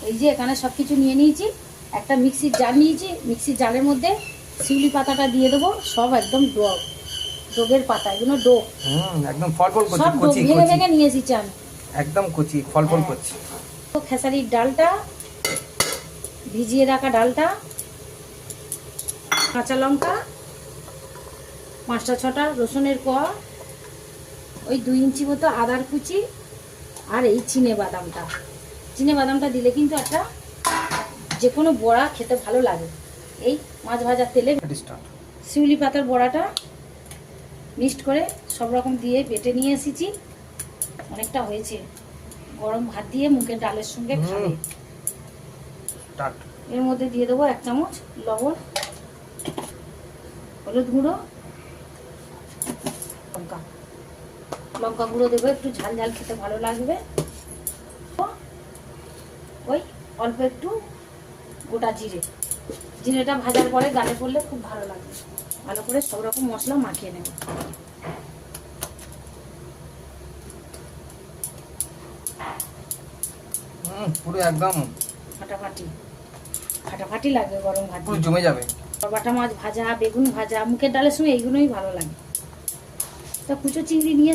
এই যে এখানে সব কিছু নিয়ে নিয়েছি, একটা মিক্সির জার নিয়েছি, মিক্সির জারের মধ্যে শিউলি পাতাটা দিয়ে দেবো, সব একদম ডোগের পাতা, এগুলো ডোগ, একদম ফল ফল করছে, সব ডোগ কচি ভেঙে কচি, ভেঙে নিয়ে এসেছি আমি। একদম কচি ফল ফল করছে। তো খেসারির ডালটা, ভিজিয়ে রাখা ডালটা, কাঁচা লঙ্কা, 5টা-6টা রসুনের কোয়া, ওই 2 ইঞ্চি মতো আদার কুচি, আর এই চিনে বাদামটা দিলে কিন্তু একটা যে কোনো বড়া খেতে ভালো লাগে। এই মাছ ভাজার তেলে শিউলি পাতার বড়াটা মিক্সড করে সব রকম দিয়ে বেটে নিয়ে এসেছি, অনেকটা হয়েছে। গরম ভাত দিয়ে মুগের ডালের সঙ্গে খাবে। এর মধ্যে দিয়ে দেবো 1 চামচ লবণ, হলুদ গুঁড়ো, লঙ্কা গুঁড়ো দেবো, একটু ঝাল ঝাল খেতে ভালো লাগবে। ওই অল্প একটু গোটা জিরেটা ভাজার পরে গালে পড়লে খুব ভালো লাগবে। ভালো করে সব রকম মশলা মাখিয়ে নেব। পুরো একদম ফাটাফাটি লাগবে গরম ভাত, পুরো জমে যাবে। বাটা মাছ ভাজা, বেগুন ভাজা, মুখের ডালের সঙ্গে এইগুলোই ভালো লাগে। তা কুচো চিংড়ি নিয়ে